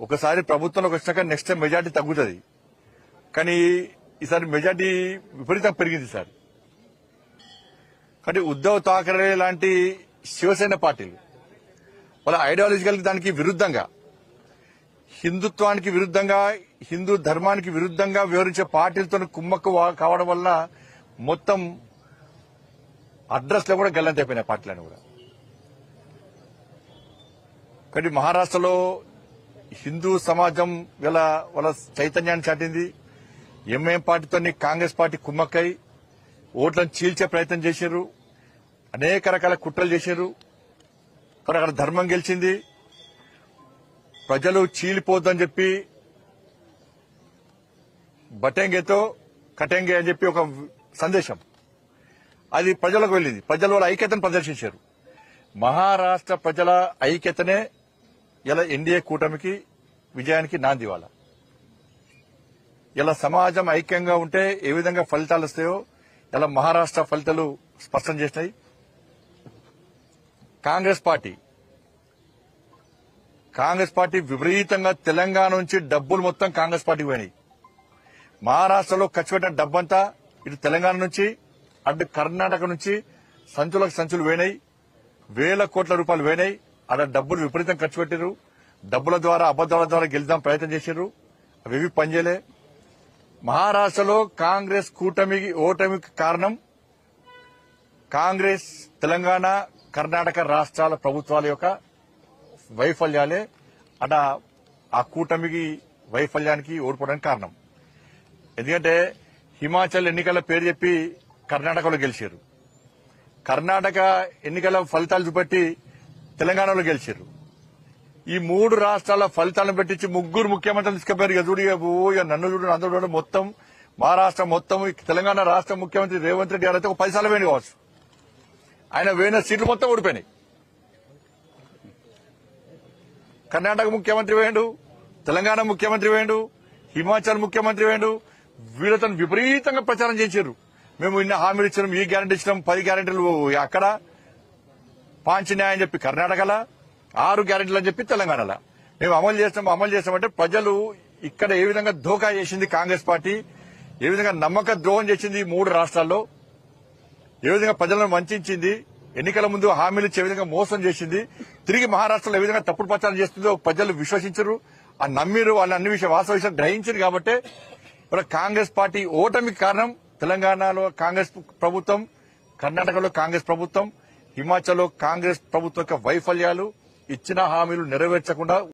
ఒకసారి ప్రభుత్వంలోకి వచ్చినాక నెక్స్ట్ టైం మెజార్టీ తగ్గుతుంది, కానీ ఈసారి మెజార్టీ విపరీతంగా పెరిగింది సార్. కానీ ఉద్దవ్ ఠాకరే లాంటి శివసేన పార్టీలు వాళ్ళ ఐడియాలజికల్ దానికి విరుద్ధంగా, హిందుత్వానికి విరుద్ధంగా, హిందూ ధర్మానికి విరుద్ధంగా వివరించే పార్టీలతో కుమ్మక్కు కావడం వల్ల మొత్తం అడ్రస్ లో కూడా గల్లంతైపోయినాయి పార్టీలను కూడా. కానీ మహారాష్ట్రలో హిందూ సమాజం వాళ్ళ చైతన్యాన్ని చాటింది. ఎంఐఎం పార్టీతో కాంగ్రెస్ పార్టీ కుమ్మక్కై ఓట్లను చీల్చే ప్రయత్నం చేశారు, అనేక రకాల కుట్రలు చేశారు. కానీ అక్కడ ధర్మం గెలిచింది. ప్రజలు చీలిపోద్దని చెప్పి బటెంగేతో కటెంగే అని చెప్పి ఒక సందేశం అది ప్రజలకు వెళ్ళింది. ప్రజలు వాళ్ళ ఐక్యతను ప్రదర్శించారు. మహారాష్ట్ర ప్రజల ఐక్యతనే ఇలా ఎన్డీఏ కూటమికి విజయానికి నాంది. వాళ్ళ ఇలా సమాజం ఐక్యంగా ఉంటే ఏ విధంగా ఫలితాలు వస్తాయో ఇలా మహారాష్ట్ర ఫలితాలు స్పష్టం చేస్తాయి. కాంగ్రెస్ పార్టీ విపరీతంగా తెలంగాణ నుంచి డబ్బులు మొత్తం కాంగ్రెస్ పార్టీకి పోయినాయి. మహారాష్ట్రలో ఖర్చు పెట్టిన డబ్బంతా ఇటు తెలంగాణ నుంచి అటు కర్ణాటక నుంచి సంచులకు సంచులు పోయినాయి, వేల కోట్ల రూపాయలు పోయినాయి. అక్కడ డబ్బులు విపరీతం ఖర్చు పెట్టారు. డబ్బుల ద్వారా అబద్దాల ద్వారా గెలుద్దాం ప్రయత్నం చేశారు, అవి పనిచేయలే. మహారాష్ట్రలో కాంగ్రెస్ కూటమికి ఓటమికి కారణం కాంగ్రెస్ తెలంగాణ కర్ణాటక రాష్ట్రాల ప్రభుత్వాల యొక్క వైఫల్యాలే. అట ఆ కూటమికి వైఫల్యానికి ఓడిపోవడానికి కారణం. ఎందుకంటే హిమాచల్ ఎన్నికల పేరు చెప్పి కర్ణాటకలో గెలిచారు, కర్ణాటక ఎన్నికల ఫలితాలు చూపెట్టి తెలంగాణలో గెలిచారు. ఈ మూడు రాష్ట్రాల ఫలితాలను పెట్టించి ముగ్గురు ముఖ్యమంత్రులు తీసుకుపోయారు. ఇక చూడు, ఇక నన్ను చూడు, అందరూ చూడు, మొత్తం మహారాష్ట్ర మొత్తం తెలంగాణ రాష్ట్ర ముఖ్యమంత్రి రేవంత్ రెడ్డి గారు అయితే ఒక 10 సార్లు వేయండి కావచ్చు. ఆయన వేయిన సీట్లు మొత్తం ఓడిపోయినాయి. కర్ణాటక ముఖ్యమంత్రి వేయండు, తెలంగాణ ముఖ్యమంత్రి వేయండు, హిమాచల్ ముఖ్యమంత్రి వేయండు. వీళ్ళతో విపరీతంగా ప్రచారం చేశారు. మేము ఇన్ని హామీలు ఇచ్చినాం, ఈ గ్యారెంటీ ఇచ్చినాం, 10 గ్యారెంటీలు అక్కడ, 5 న్యాయం చెప్పి కర్ణాటకలా, 6 గ్యారెంటీలు అని చెప్పి తెలంగాణలో మేము అమలు చేస్తామంటే ప్రజలు ఇక్కడ ఏ విధంగా ధోకా చేసింది కాంగ్రెస్ పార్టీ, ఏ విధంగా నమ్మక ద్రోహం చేసింది 3 రాష్ట్రాల్లో, ఏ విధంగా ప్రజలను వంచింది, ఎన్నికల ముందు హామీలు ఇచ్చే విధంగా మోసం చేసింది, తిరిగి మహారాష్ట్రలో ఏ విధంగా తప్పుడు ప్రచారం చేస్తుందో ప్రజలు విశ్వసించరు, ఆ నమ్మిరు, వాళ్ళ అన్ని వాస్తవ విషయం గ్రహించారు. కాబట్టి ఇప్పుడు కాంగ్రెస్ పార్టీ ఓటమికి కారణం తెలంగాణలో కాంగ్రెస్ ప్రభుత్వం, కర్ణాటకలో కాంగ్రెస్ ప్రభుత్వం, హిమాచల్లో కాంగ్రెస్ ప్రభుత్వం యొక్క వైఫల్యాలు, ఇచ్చిన హామీలు నెరవేర్చకుండా